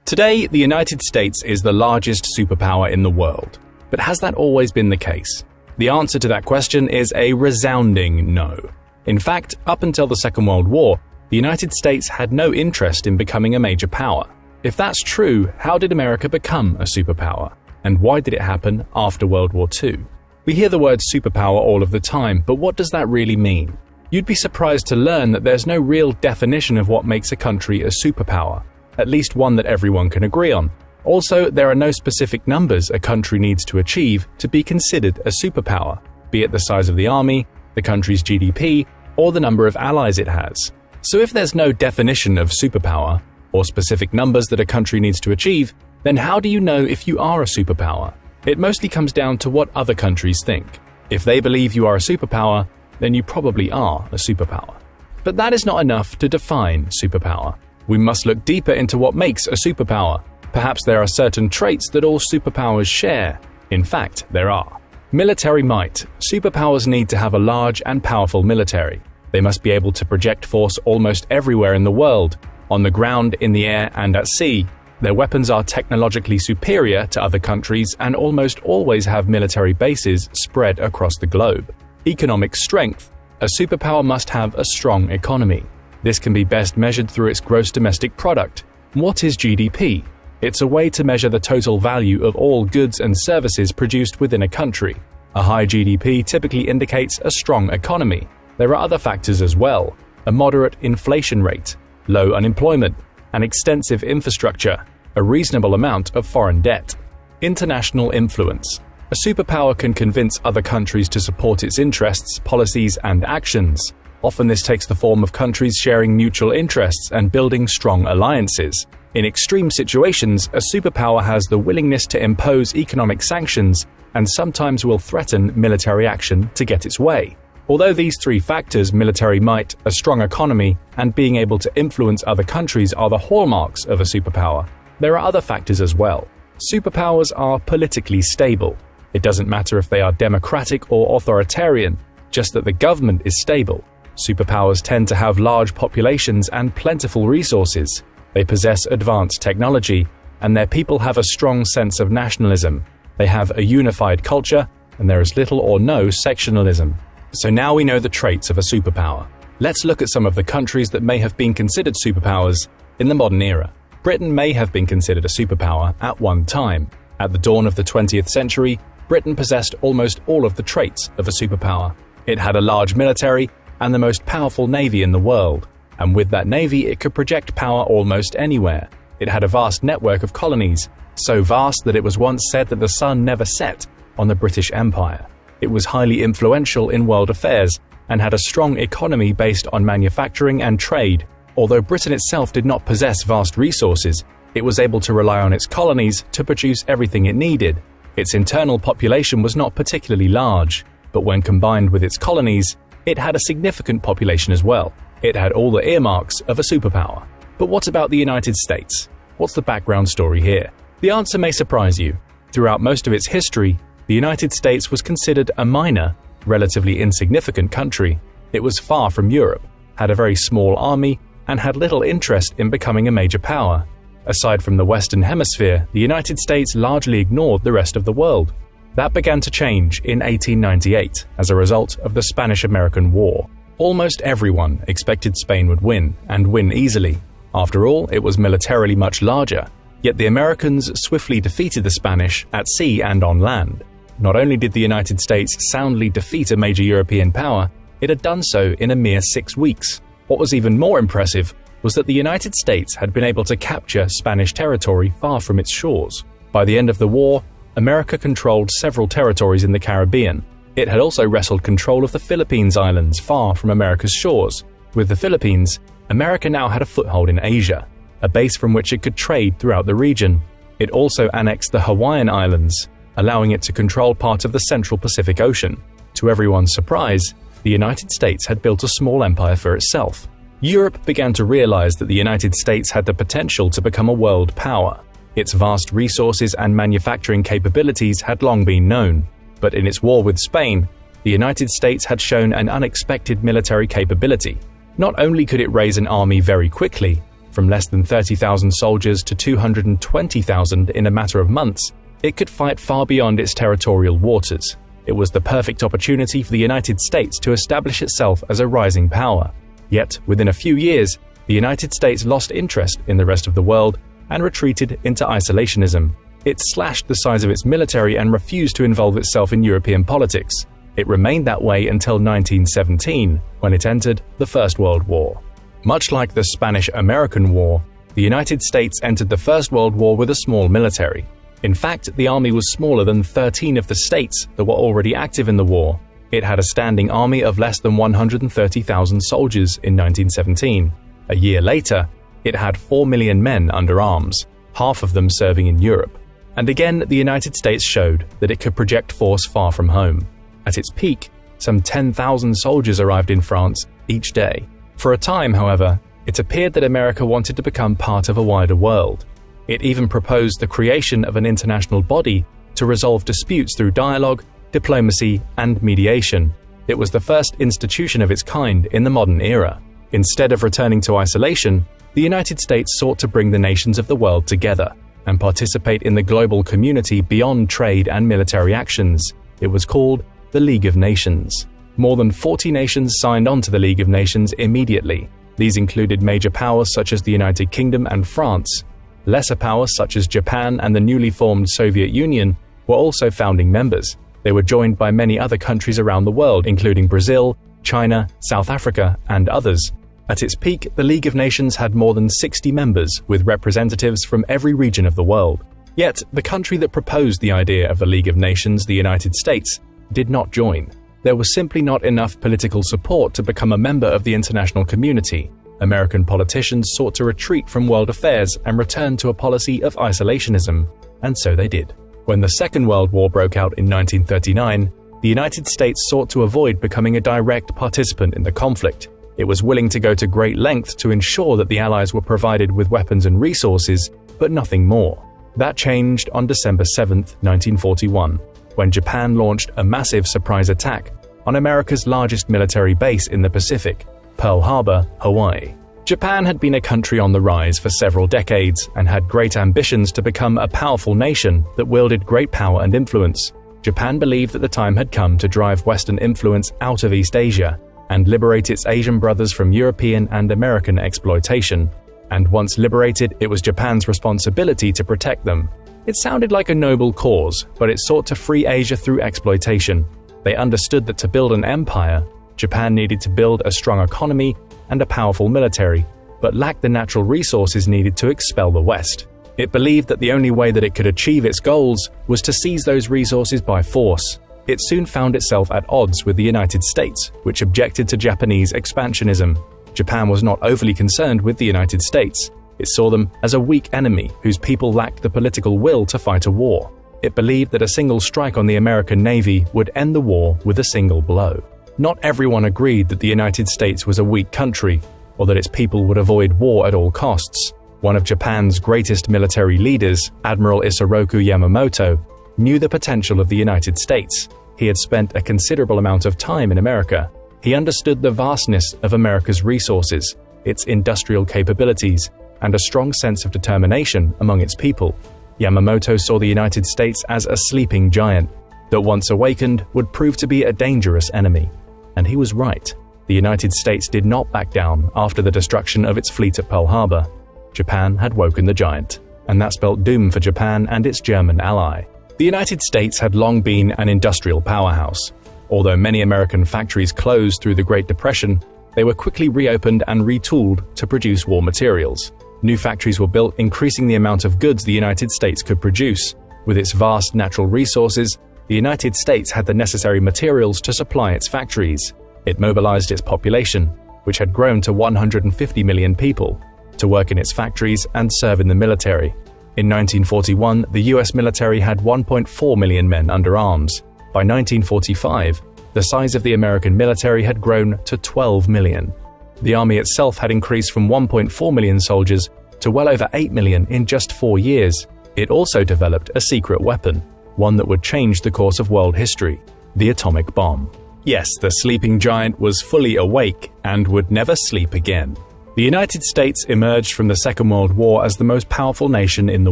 Today, the United States is the largest superpower in the world. But has that always been the case? The answer to that question is a resounding no. In fact, up until the Second World War, the United States had no interest in becoming a major power. If that's true, how did America become a superpower? And why did it happen after World War II? We hear the word superpower all of the time, but what does that really mean? You'd be surprised to learn that there's no real definition of what makes a country a superpower, at least one that everyone can agree on. Also, there are no specific numbers a country needs to achieve to be considered a superpower, be it the size of the army, the country's GDP, or the number of allies it has. So if there's no definition of superpower, or specific numbers that a country needs to achieve, then how do you know if you are a superpower? It mostly comes down to what other countries think. If they believe you are a superpower, then you probably are a superpower. But that is not enough to define superpower. We must look deeper into what makes a superpower. Perhaps there are certain traits that all superpowers share. In fact, there are. Military might. Superpowers need to have a large and powerful military. They must be able to project force almost everywhere in the world, on the ground, in the air, and at sea. Their weapons are technologically superior to other countries and almost always have military bases spread across the globe. Economic strength. A superpower must have a strong economy. This can be best measured through its gross domestic product. What is GDP? It's a way to measure the total value of all goods and services produced within a country. A high GDP typically indicates a strong economy. There are other factors as well: a moderate inflation rate, low unemployment, an extensive infrastructure, a reasonable amount of foreign debt. International influence. A superpower can convince other countries to support its interests, policies, and actions. Often this takes the form of countries sharing mutual interests and building strong alliances. In extreme situations, a superpower has the willingness to impose economic sanctions and sometimes will threaten military action to get its way. Although these three factors, military might, a strong economy, and being able to influence other countries, are the hallmarks of a superpower, there are other factors as well. Superpowers are politically stable. It doesn't matter if they are democratic or authoritarian, just that the government is stable. Superpowers tend to have large populations and plentiful resources. They possess advanced technology, and their people have a strong sense of nationalism. They have a unified culture, and there is little or no sectionalism. So now we know the traits of a superpower. Let's look at some of the countries that may have been considered superpowers in the modern era. Britain may have been considered a superpower at one time. At the dawn of the 20th century, Britain possessed almost all of the traits of a superpower. It had a large military and the most powerful navy in the world. And with that navy, it could project power almost anywhere. It had a vast network of colonies, so vast that it was once said that the sun never set on the British Empire. It was highly influential in world affairs and had a strong economy based on manufacturing and trade. Although Britain itself did not possess vast resources, it was able to rely on its colonies to produce everything it needed. Its internal population was not particularly large, but when combined with its colonies, it had a significant population as well. It had all the earmarks of a superpower. But what about the United States? What's the background story here? The answer may surprise you. Throughout most of its history, the United States was considered a minor, relatively insignificant country. It was far from Europe, had a very small army, and had little interest in becoming a major power. Aside from the Western Hemisphere, the United States largely ignored the rest of the world. That began to change in 1898 as a result of the Spanish-American War. Almost everyone expected Spain would win, and win easily. After all, it was militarily much larger. Yet the Americans swiftly defeated the Spanish at sea and on land. Not only did the United States soundly defeat a major European power, it had done so in a mere 6 weeks. What was even more impressive was that the United States had been able to capture Spanish territory far from its shores. By the end of the war, America controlled several territories in the Caribbean. It had also wrestled control of the Philippines Islands far from America's shores. With the Philippines, America now had a foothold in Asia, a base from which it could trade throughout the region. It also annexed the Hawaiian Islands, allowing it to control part of the Central Pacific Ocean. To everyone's surprise, the United States had built a small empire for itself. Europe began to realize that the United States had the potential to become a world power. Its vast resources and manufacturing capabilities had long been known. But in its war with Spain, the United States had shown an unexpected military capability. Not only could it raise an army very quickly, From less than 30,000 soldiers to 220,000 in a matter of months, it could fight far beyond its territorial waters. It was the perfect opportunity for the United States to establish itself as a rising power. Yet, within a few years, the United States lost interest in the rest of the world and retreated into isolationism. It slashed the size of its military and refused to involve itself in European politics. It remained that way until 1917, when it entered the First World War. Much like the Spanish-American War, the United States entered the First World War with a small military. In fact, the army was smaller than 13 of the states that were already active in the war. It had a standing army of less than 130,000 soldiers in 1917. A year later, it had 4 million men under arms, half of them serving in Europe. And again, the United States showed that it could project force far from home. At its peak, some 10,000 soldiers arrived in France each day. For a time, however, it appeared that America wanted to become part of a wider world. It even proposed the creation of an international body to resolve disputes through dialogue, diplomacy, and mediation. It was the first institution of its kind in the modern era. Instead of returning to isolation, the United States sought to bring the nations of the world together and participate in the global community beyond trade and military actions. It was called the League of Nations. More than 40 nations signed on to the League of Nations immediately. These included major powers such as the United Kingdom and France. Lesser powers such as Japan and the newly formed Soviet Union were also founding members. They were joined by many other countries around the world, including Brazil, China, South Africa, and others. At its peak, the League of Nations had more than 60 members, with representatives from every region of the world. Yet, the country that proposed the idea of the League of Nations, the United States, did not join. There was simply not enough political support to become a member of the international community. American politicians sought to retreat from world affairs and return to a policy of isolationism, and so they did. When the Second World War broke out in 1939, the United States sought to avoid becoming a direct participant in the conflict. It was willing to go to great lengths to ensure that the Allies were provided with weapons and resources, but nothing more. That changed on December 7, 1941, when Japan launched a massive surprise attack on America's largest military base in the Pacific, Pearl Harbor, Hawaii. Japan had been a country on the rise for several decades and had great ambitions to become a powerful nation that wielded great power and influence. Japan believed that the time had come to drive Western influence out of East Asia and liberate its Asian brothers from European and American exploitation. And once liberated, it was Japan's responsibility to protect them. It sounded like a noble cause, but it sought to free Asia through exploitation. They understood that to build an empire, Japan needed to build a strong economy and a powerful military, but lacked the natural resources needed to expel the West. It believed that the only way that it could achieve its goals was to seize those resources by force. It soon found itself at odds with the United States, which objected to Japanese expansionism. Japan was not overly concerned with the United States. It saw them as a weak enemy whose people lacked the political will to fight a war. It believed that a single strike on the American Navy would end the war with a single blow. Not everyone agreed that the United States was a weak country, or that its people would avoid war at all costs. One of Japan's greatest military leaders, Admiral Isoroku Yamamoto, knew the potential of the United States. He had spent a considerable amount of time in America. He understood the vastness of America's resources, its industrial capabilities, and a strong sense of determination among its people. Yamamoto saw the United States as a sleeping giant that once awakened would prove to be a dangerous enemy. And he was right. The United States did not back down after the destruction of its fleet at Pearl Harbor. Japan had woken the giant, and that spelt doom for Japan and its German ally. The United States had long been an industrial powerhouse. Although many American factories closed through the Great Depression, they were quickly reopened and retooled to produce war materials. New factories were built, increasing the amount of goods the United States could produce. With its vast natural resources, the United States had the necessary materials to supply its factories. It mobilized its population, which had grown to 150 million people, to work in its factories and serve in the military. In 1941, the US military had 1.4 million men under arms. By 1945, the size of the American military had grown to 12 million. The army itself had increased from 1.4 million soldiers to well over 8 million in just 4 years. It also developed a secret weapon, one that would change the course of world history: the atomic bomb. Yes, the sleeping giant was fully awake and would never sleep again. The United States emerged from the Second World War as the most powerful nation in the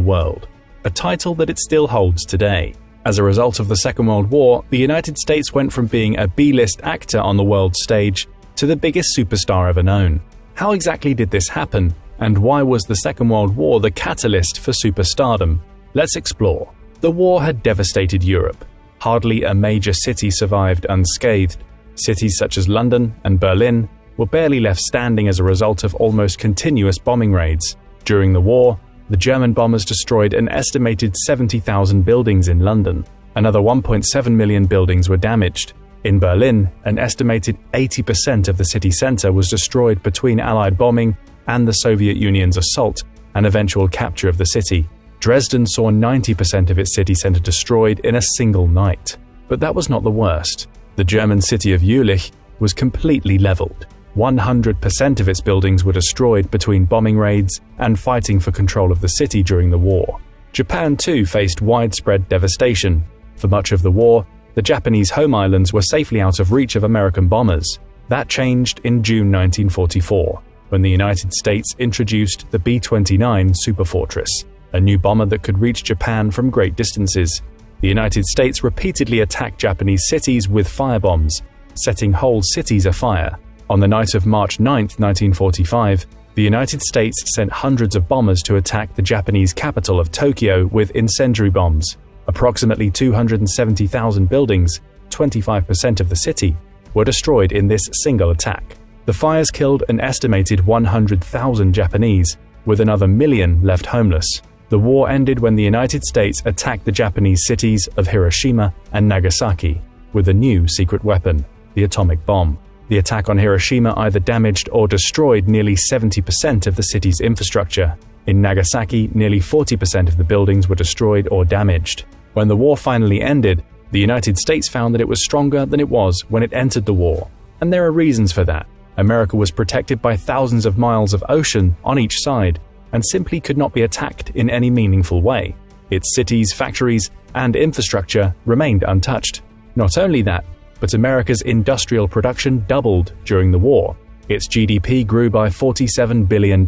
world, a title that it still holds today. As a result of the Second World War, the United States went from being a B-list actor on the world stage to the biggest superstar ever known. How exactly did this happen, and why was the Second World War the catalyst for superstardom? Let's explore. The war had devastated Europe. Hardly a major city survived unscathed. Cities such as London and Berlin were barely left standing as a result of almost continuous bombing raids. During the war, the German bombers destroyed an estimated 70,000 buildings in London. Another 1.7 million buildings were damaged. In Berlin, an estimated 80% of the city center was destroyed between Allied bombing and the Soviet Union's assault and eventual capture of the city. Dresden saw 90% of its city center destroyed in a single night. But that was not the worst. The German city of Jülich was completely leveled. 100% of its buildings were destroyed between bombing raids and fighting for control of the city during the war. Japan too faced widespread devastation. For much of the war, the Japanese home islands were safely out of reach of American bombers. That changed in June 1944, when the United States introduced the B-29 Superfortress, a new bomber that could reach Japan from great distances. The United States repeatedly attacked Japanese cities with firebombs, setting whole cities afire. On the night of March 9, 1945, the United States sent hundreds of bombers to attack the Japanese capital of Tokyo with incendiary bombs. Approximately 270,000 buildings, 25% of the city, were destroyed in this single attack. The fires killed an estimated 100,000 Japanese, with another million left homeless. The war ended when the United States attacked the Japanese cities of Hiroshima and Nagasaki with a new secret weapon, the atomic bomb. The attack on Hiroshima either damaged or destroyed nearly 70% of the city's infrastructure. In Nagasaki, nearly 40% of the buildings were destroyed or damaged. When the war finally ended, the United States found that it was stronger than it was when it entered the war. And there are reasons for that. America was protected by thousands of miles of ocean on each side, and simply could not be attacked in any meaningful way. Its cities, factories, and infrastructure remained untouched. Not only that, but America's industrial production doubled during the war. Its GDP grew by $47 billion,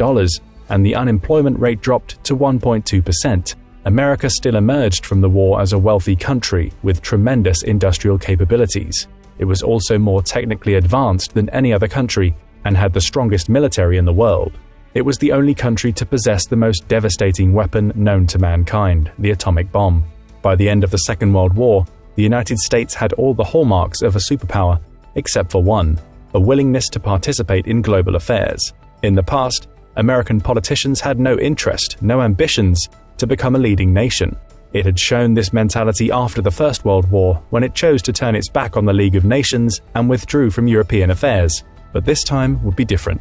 and the unemployment rate dropped to 1.2%. America still emerged from the war as a wealthy country with tremendous industrial capabilities. It was also more technically advanced than any other country and had the strongest military in the world. It was the only country to possess the most devastating weapon known to mankind, the atomic bomb. By the end of the Second World War, the United States had all the hallmarks of a superpower, except for one: a willingness to participate in global affairs. In the past, American politicians had no interest, no ambitions to become a leading nation. It had shown this mentality after the First World War, when it chose to turn its back on the League of Nations and withdrew from European affairs. But this time would be different.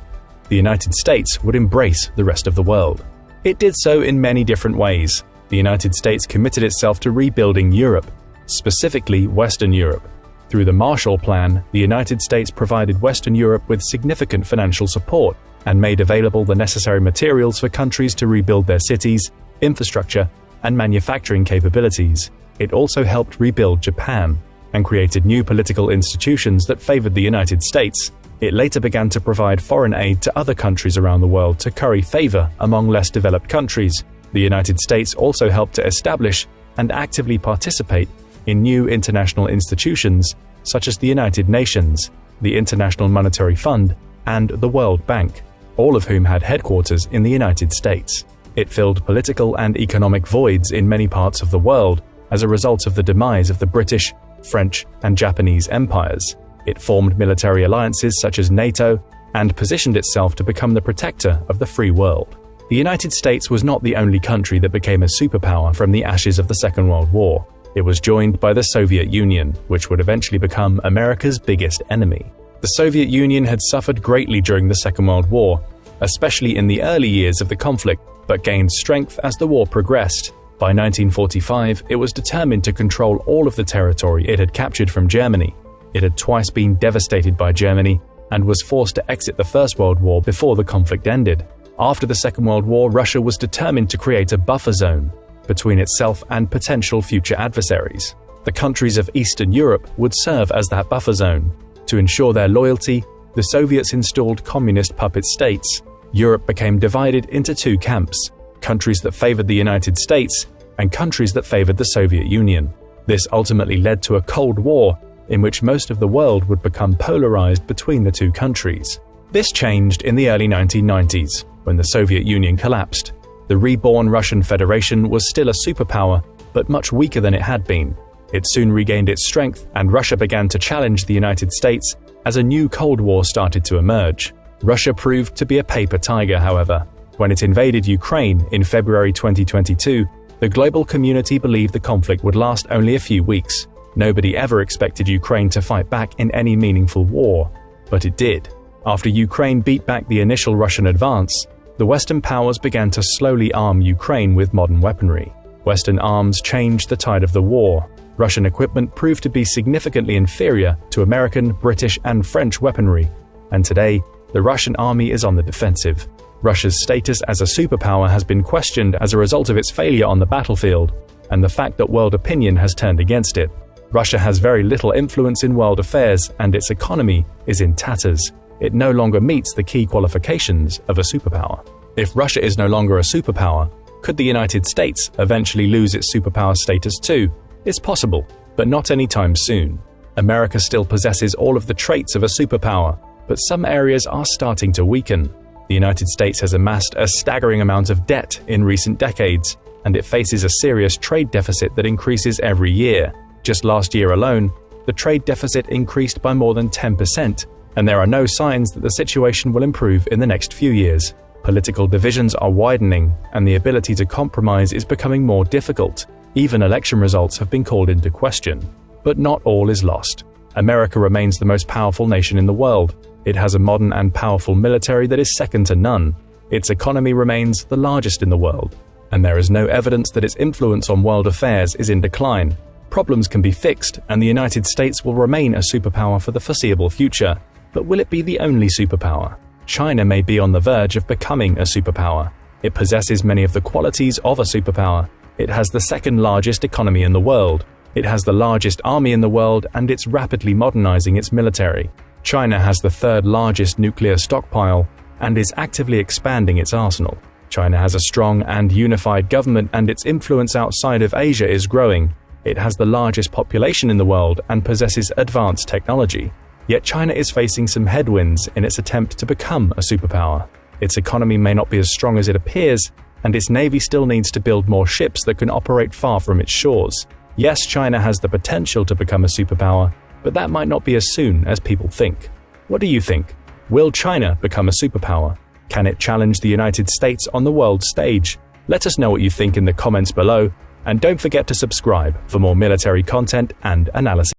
The United States would embrace the rest of the world. It did so in many different ways. The United States committed itself to rebuilding Europe, specifically Western Europe. Through the Marshall Plan, the United States provided Western Europe with significant financial support and made available the necessary materials for countries to rebuild their cities, infrastructure, and manufacturing capabilities. It also helped rebuild Japan and created new political institutions that favored the United States. It later began to provide foreign aid to other countries around the world to curry favor among less developed countries. The United States also helped to establish and actively participate in new international institutions such as the United Nations, the International Monetary Fund, and the World Bank, all of whom had headquarters in the United States. It filled political and economic voids in many parts of the world as a result of the demise of the British, French, and Japanese empires. It formed military alliances such as NATO and positioned itself to become the protector of the free world. The United States was not the only country that became a superpower from the ashes of the Second World War. It was joined by the Soviet Union, which would eventually become America's biggest enemy. The Soviet Union had suffered greatly during the Second World War, especially in the early years of the conflict, but gained strength as the war progressed. By 1945, it was determined to control all of the territory it had captured from Germany. It had twice been devastated by Germany and was forced to exit the First World War before the conflict ended. After the Second World War, Russia was determined to create a buffer zone between itself and potential future adversaries. The countries of Eastern Europe would serve as that buffer zone. To ensure their loyalty, the Soviets installed communist puppet states, Europe became divided into two camps: countries that favored the United States and countries that favored the Soviet Union. This ultimately led to a Cold War in which most of the world would become polarized between the two countries. This changed in the early 1990s, when the Soviet Union collapsed. The reborn Russian Federation was still a superpower, but much weaker than it had been. It soon regained its strength, and Russia began to challenge the United States as a new Cold War started to emerge. Russia proved to be a paper tiger, however. When it invaded Ukraine in February 2022, the global community believed the conflict would last only a few weeks. Nobody ever expected Ukraine to fight back in any meaningful war, but it did. After Ukraine beat back the initial Russian advance, the Western powers began to slowly arm Ukraine with modern weaponry. Western arms changed the tide of the war. Russian equipment proved to be significantly inferior to American, British, and French weaponry, and today, the Russian army is on the defensive. Russia's status as a superpower has been questioned as a result of its failure on the battlefield, and the fact that world opinion has turned against it. Russia has very little influence in world affairs, and its economy is in tatters. It no longer meets the key qualifications of a superpower. If Russia is no longer a superpower, could the United States eventually lose its superpower status too? It's possible, but not anytime soon. America still possesses all of the traits of a superpower, but some areas are starting to weaken. The United States has amassed a staggering amount of debt in recent decades, and it faces a serious trade deficit that increases every year. Just last year alone, the trade deficit increased by more than 10%, and there are no signs that the situation will improve in the next few years. Political divisions are widening, and the ability to compromise is becoming more difficult. Even election results have been called into question. But not all is lost. America remains the most powerful nation in the world. It has a modern and powerful military that is second to none. Its economy remains the largest in the world, and there is no evidence that its influence on world affairs is in decline. Problems can be fixed, and the United States will remain a superpower for the foreseeable future. But will it be the only superpower? China may be on the verge of becoming a superpower. It possesses many of the qualities of a superpower. It has the second largest economy in the world. It has the largest army in the world, and it's rapidly modernizing its military. China has the third largest nuclear stockpile and is actively expanding its arsenal. China has a strong and unified government, and its influence outside of Asia is growing. It has the largest population in the world and possesses advanced technology. Yet China is facing some headwinds in its attempt to become a superpower. Its economy may not be as strong as it appears, and its navy still needs to build more ships that can operate far from its shores. Yes, China has the potential to become a superpower, but that might not be as soon as people think. What do you think? Will China become a superpower? Can it challenge the United States on the world stage? Let us know what you think in the comments below, and don't forget to subscribe for more military content and analysis.